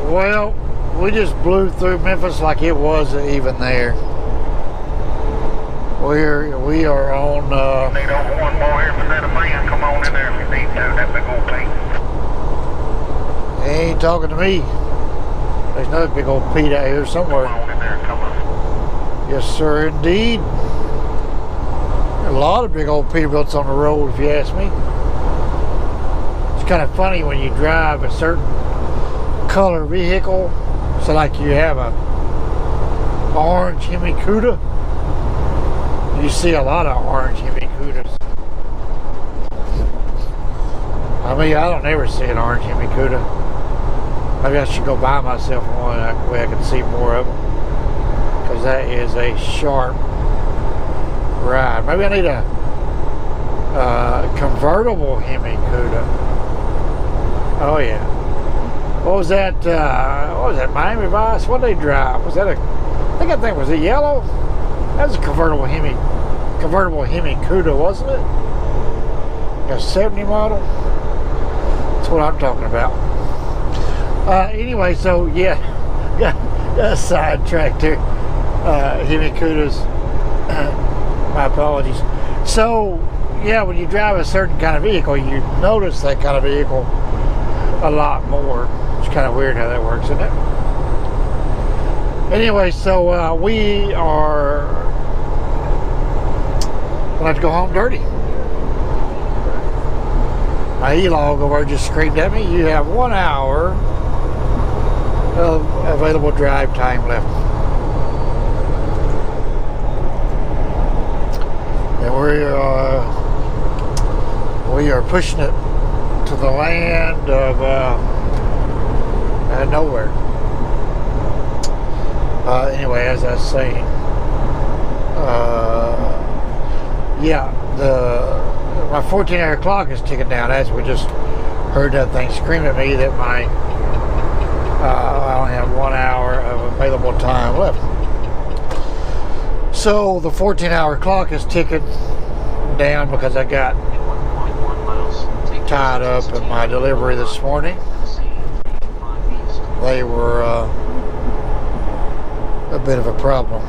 Well, we just blew through Memphis like it wasn't even there. We are on. Need one more here, but let a man come on in there if you need to. That big old Pete. He ain't talking to me. There's another big old Pete out here somewhere. Come on in there, come on. Yes, sir, indeed. A lot of big old Peterbilts on the road, if you ask me. It's kind of funny when you drive a certain color vehicle. So like you have a orange Hemi Cuda. You see a lot of orange Hemi Cudas. I mean, I don't ever see an orange Hemi Cuda. Maybe I should go buy myself one. That way I can see more of them. Because that is a sharp ride. Maybe I need a convertible Hemi Cuda. Oh yeah. What was that? Miami Vice? What did they drive? Was that I think was it yellow? That was a convertible Hemi Cuda, wasn't it? A 70 model. That's what I'm talking about. Anyway, so yeah, got sidetracked here. Hemi Cudas. My apologies. So yeah, when you drive a certain kind of vehicle, you notice that kind of vehicle a lot more. It's kind of weird how that works, isn't it? Anyway, so we are gonna have to go home dirty. My e-log over just screamed at me, you have 1 hour of available drive time left. And we are pushing it to the land of nowhere. Anyway, as I was saying, yeah, my 14-hour clock is ticking down. As we just heard that thing scream at me that I only have 1 hour of available time left. So the 14-hour clock is ticking down because I got tied up in my delivery this morning. They were a bit of a problem.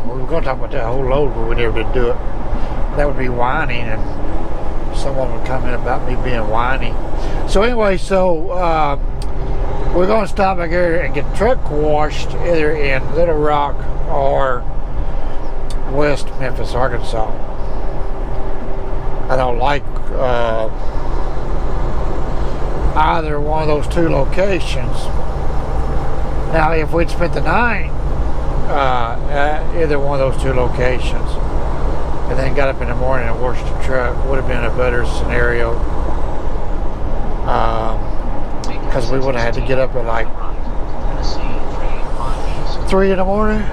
We were going to talk about that whole load, but we never did do it. That would be whining, and someone would comment about me being whiny. So anyway, we're going to stop back here and get the truck washed either in Little Rock or West Memphis, Arkansas. I don't like either one of those two locations. Now, if we'd spent the night at either one of those two locations and then got up in the morning and washed the truck, would have been a better scenario, because we would have had to get up at like 3 in the morning.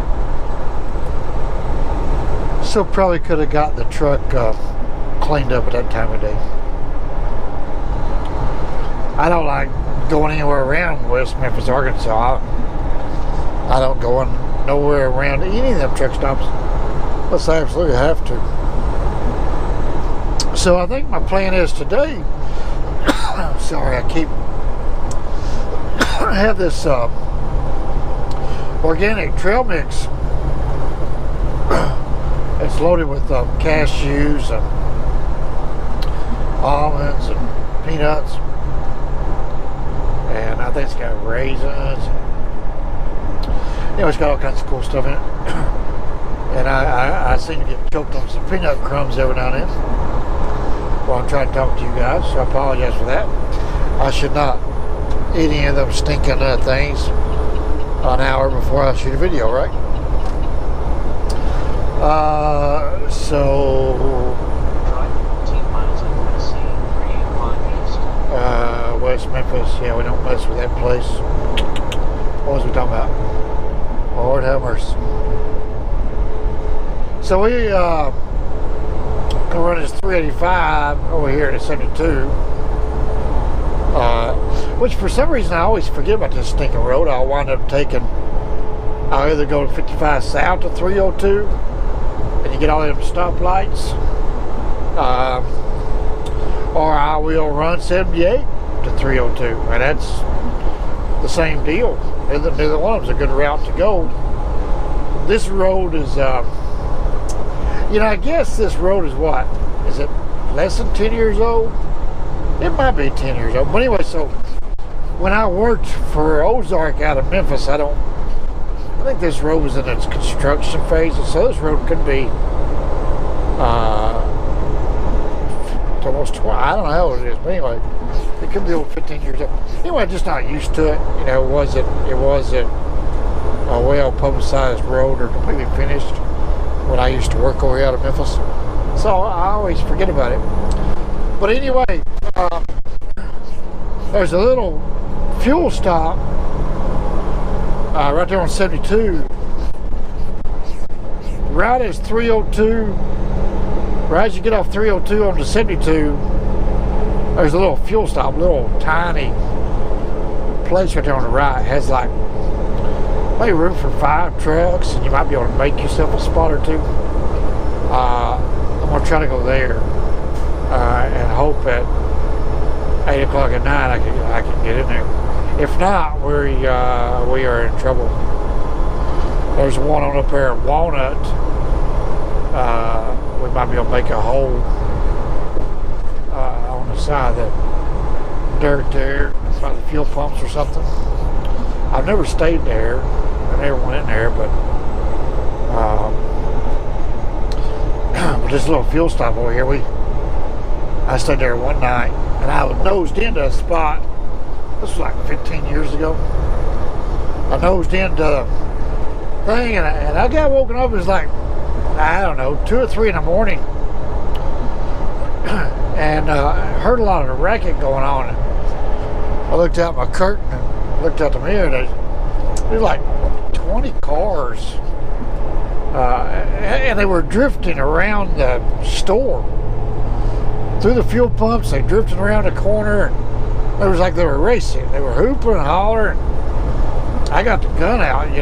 So probably could have got the truck cleaned up at that time of day. I don't like going anywhere around West Memphis, Arkansas. I don't go nowhere around any of them truck stops unless I absolutely have to. So I think my plan is today, sorry, I have this organic trail mix. It's loaded with cashews and almonds and peanuts, and I think it's got raisins. It's got all kinds of cool stuff in it. And I seem to get choked on some peanut crumbs every now and then while I'm trying to talk to you guys, so I apologize for that. I should not eat any of them stinking things an hour before I shoot a video, right? West Memphis, yeah, we don't mess with that place. What was we talking about? Lord have mercy. So we gonna run this 385 over here to 72, which for some reason I always forget about this stinking road. I'll wind up I'll either go to 55 south to 302 and you get all them stoplights, or I will run 78 to 302, and that's the same deal. Neither one of them's a good route to go. This road is, I guess this road is what? Is it less than 10 years old? It might be 10 years old. But anyway, so when I worked for Ozark out of Memphis, I think this road was in its construction phase, and so this road could be almost 20. I don't know how old it is, but anyway, it could be over 15 years old. Anyway, just not used to it. It wasn't a well publicized road or completely finished when I used to work over here out of Memphis, so I always forget about it. But anyway, there's a little fuel stop right there on 72. Right as 302, right as you get off 302 onto 72, there's a little fuel stop, little tiny place right there on the right. It has like maybe room for 5 trucks, and you might be able to make yourself a spot or two. I'm gonna try to go there and hope at 8 o'clock at night I can get in there. If not, we are in trouble. There's one on up there at Walnut. We might be able to make a hole on the side of that dirt there by the fuel pumps or something. I've never stayed there. I never went in there, but this little fuel stop over here, I stayed there one night, and I was nosed into a spot. This was like 15 years ago. I nosed into the thing, and I got woken up. It was like, I don't know, 2 or 3 in the morning, and I heard a lot of the racket going on. I looked out my curtain and looked out the mirror, and there's like 20 cars, and they were drifting around the store through the fuel pumps. They drifted around the corner, and it was like they were racing. They were hooping and hollering. I got the gun out, and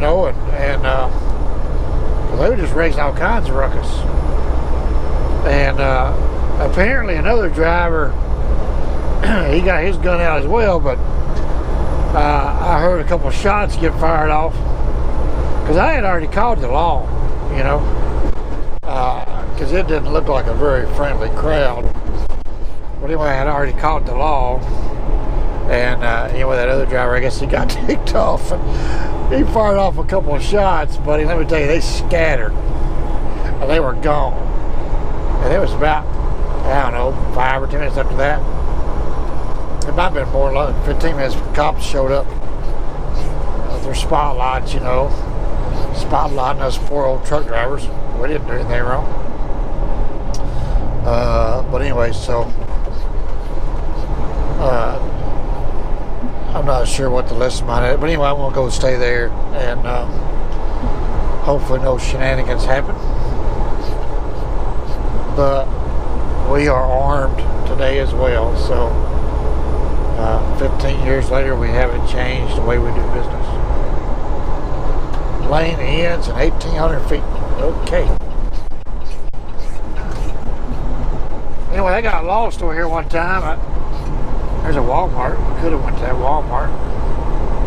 they were just raising all kinds of ruckus. And apparently another driver, he got his gun out as well, but I heard a couple of shots get fired off, because I had already called the law, because it didn't look like a very friendly crowd. But anyway, I had already called the law, and anyway, that other driver, I guess he got ticked off, and he fired off a couple of shots, buddy. Let me tell you, they scattered, and they were gone. And it was about, I don't know, 5 or 10 minutes after that. It might have been more than 15 minutes when cops showed up with their spotlights, spotlighting us poor old truck drivers. We didn't do anything wrong. But anyway, so I'm not sure what the lesson might have, but anyway, I'm gonna go stay there, and hopefully no shenanigans happen. But we are armed today as well, so 15 years later, we haven't changed the way we do business. Lane ends in 1,800 feet. Okay. Anyway, I got lost over here one time. There's a Walmart. We could have went to that Walmart.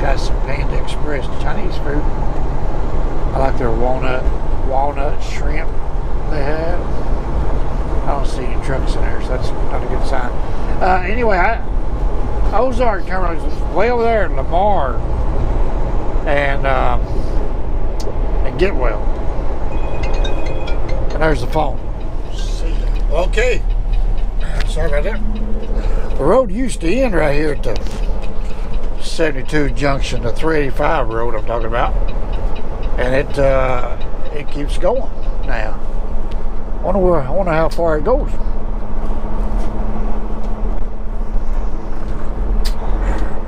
Got some Panda Express Chinese food. I like their walnut shrimp they have. I don't see any trucks in there, so that's not a good sign. Anyway, Ozark Terminal is way over there at Lamar and Getwell. And there's the phone. Okay. Sorry about that. The road used to end right here at the 72 junction, the 385 road I'm talking about. And it keeps going now. I wonder how far it goes.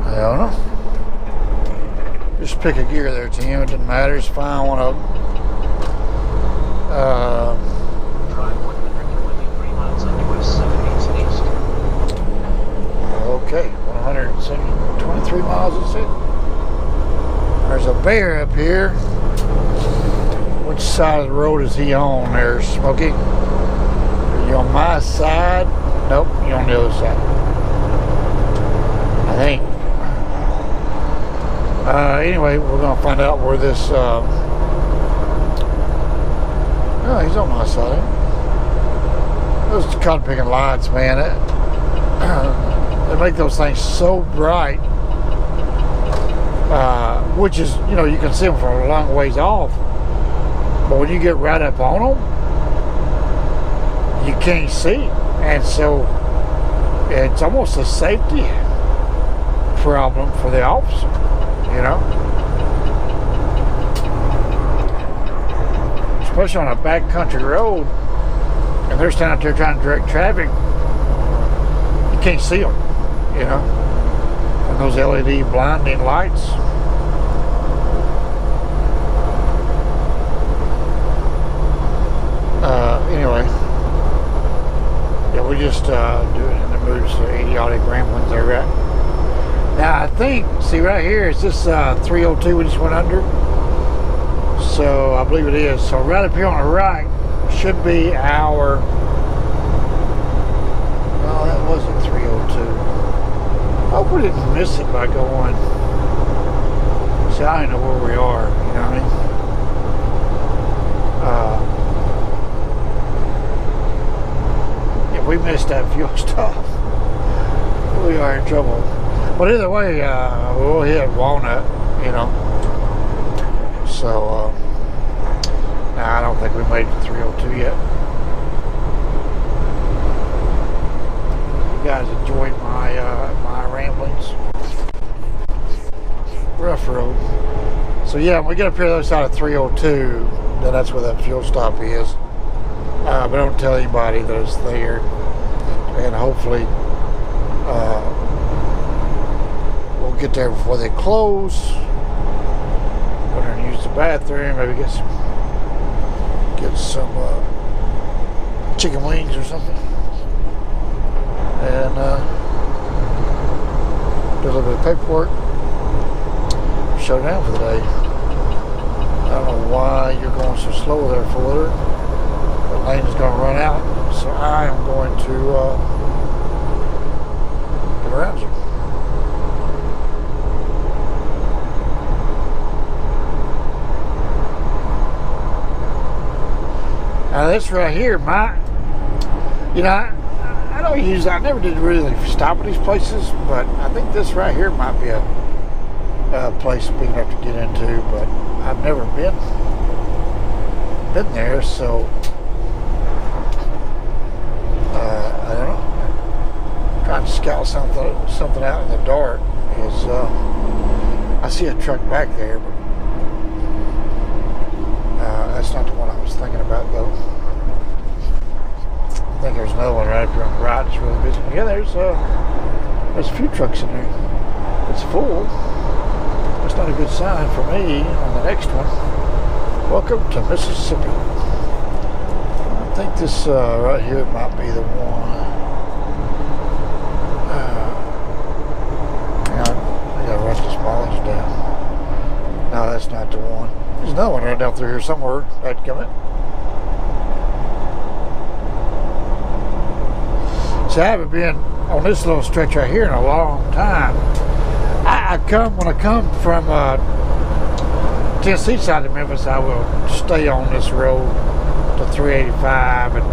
I don't know. Just pick a gear there, Tim. It doesn't matter. Just find one of them. Drive 123 miles on US 78 east. Okay, 123 miles, it said. There's a bear up here. Which side of the road is he on there, Smokey? Are you on my side? Nope, you're on the other side. anyway, we're gonna find out where this. Oh, he's on my side. Those cotton picking lights, man. They make those things so bright, which is, you know, you can see them from a long ways off. But when you get right up on them, you can't see, and so it's almost a safety problem for the officer, you know. Especially on a backcountry road, and they're standing out there trying to direct traffic. You can't see them, you know. And those LED blinding lights. Anyway, yeah, we're just doing in the mood for idiotic ramblings there, right? Now I think, see right here, is this 302 we just went under? So I believe it is. So right up here on the right should be our. Oh, that wasn't 302. I hope we didn't miss it by going. See, I don't know where we are. You know what I mean? If we missed that fuel stop, we are in trouble. But either way, we'll hit Walnut, you know. So, nah, I don't think we made it to 302 yet. You guys enjoyed my my ramblings. Rough road. So yeah, when we get up here to the other side of 302, then that's where that fuel stop is. But don't tell anybody that it's there. And hopefully, we'll get there before they close. Go there and use the bathroom. Maybe get some chicken wings or something. And do a little bit of paperwork. Shut down for the day. I don't know why you're going so slow there, Fuller. The lane is going to run out, so I am going to get around you. Now this right here, you know, I don't use, I never did really stop at these places, but I think this right here might be a place big enough to get into, but I've never been there, so I don't know. Trying to scout something out in the dark is I see a truck back there, but that's not the one I was thinking about though. I think there's another one right up here on the right. It's really busy. Yeah, there's a few trucks in there. It's full. That's not a good sign for me on the next one. Welcome to Mississippi. I think this right here might be the one. Hang on, I gotta write this mileage down. No, that's not the one. There's another one right down through here somewhere. I'd come in. See, I haven't been on this little stretch right here in a long time. When I come from Tennessee side of Memphis, I will stay on this road to 385, and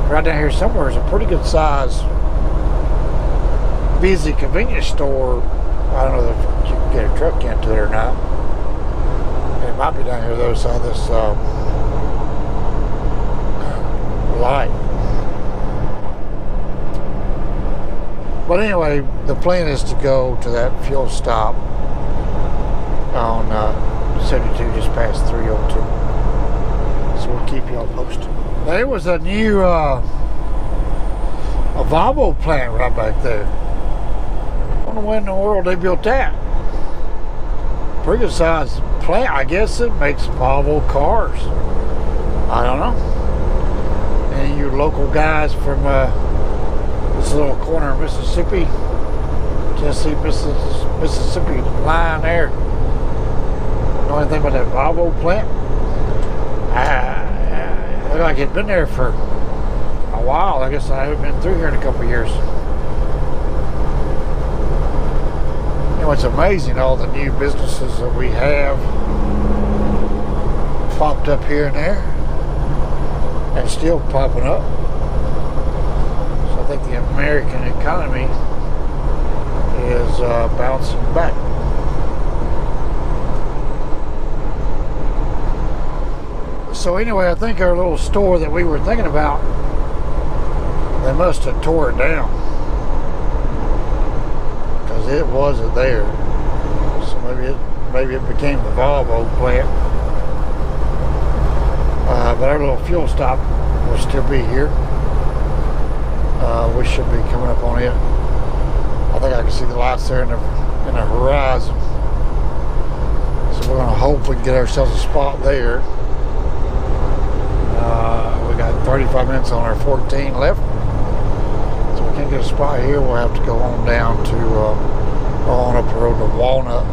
right down here somewhere is a pretty good size busy convenience store. I don't know if you can get a truck into it or not. It might be down here the other side of this light. But anyway, the plan is to go to that fuel stop on 72 just past 302. So we'll keep y'all posted. There was a new a Volvo plant right back there. I wonder when in the world they built that. Pretty good sized plant. I guess it makes Volvo cars. I don't know. Any of you local guys from this little corner of Mississippi, Tennessee, Mississippi line there, know anything about that Volvo plant? It looked like it'd been there for a while. I guess I haven't been through here in a couple of years. know, it's amazing all the new businesses that we have popped up here and there, and still popping up. So I think the American economy is bouncing back. So anyway, I think our little store that we were thinking about, they must have tore it down, because it wasn't there. So maybe it became the Volvo plant. But our little fuel stop will still be here. We should be coming up on it. I think I can see the lights there in the horizon. So we're going to hope we can get ourselves a spot there. We got 35 minutes on our 14 left. So we can't get a spot here. We'll have to go on down to on up the road to Walnut.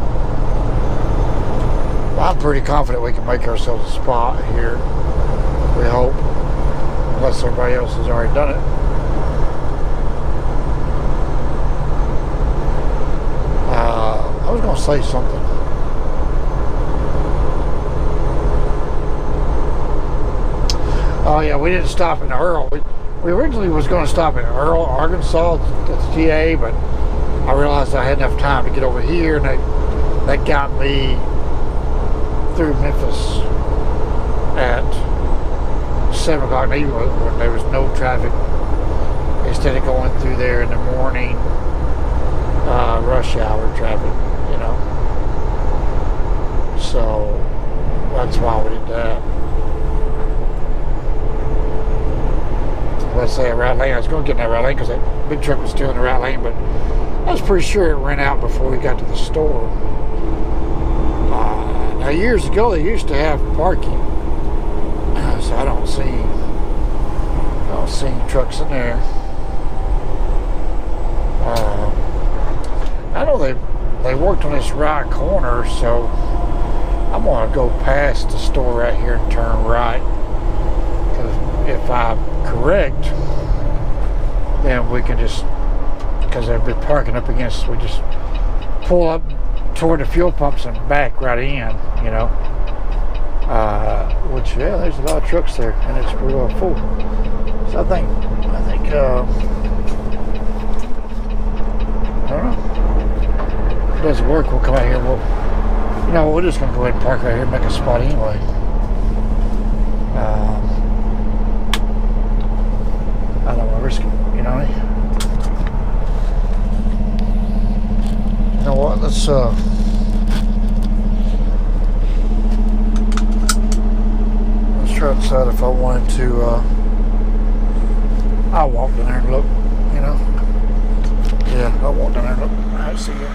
I'm pretty confident we can make ourselves a spot here. We hope, unless everybody else has already done it. I was going to say something. Oh yeah, we didn't stop in Earl. We originally was going to stop in Earl, Arkansas, that's GA, but I realized I had enough time to get over here, and that got me through Memphis at 7 o'clock in the evening when there was no traffic, instead of going through there in the morning rush hour traffic, you know. So that's why we did that. Let's say a right lane. I was going to get in that right lane because that big truck was still in the right lane, but I was pretty sure it ran out before we got to the store. Now years ago they used to have parking, so I don't see any trucks in there. I know they worked on this right corner, so I'm going to go past the store right here and turn right. Because if I'm correct, then we can just, because they've been parking up against us, we just pull up toward the fuel pumps and back right in, you know. Which, yeah, there's a lot of trucks there, and it's pretty well full. So I think I don't know. If it doesn't work, we'll come out here. We're just gonna go ahead and park right here and make a spot anyway. I don't want to risk it, you know. You know what? Let's try to decide if I wanted to. I'll walk down there and look, you know. Yeah, I'll walk down there and look. All right, see you.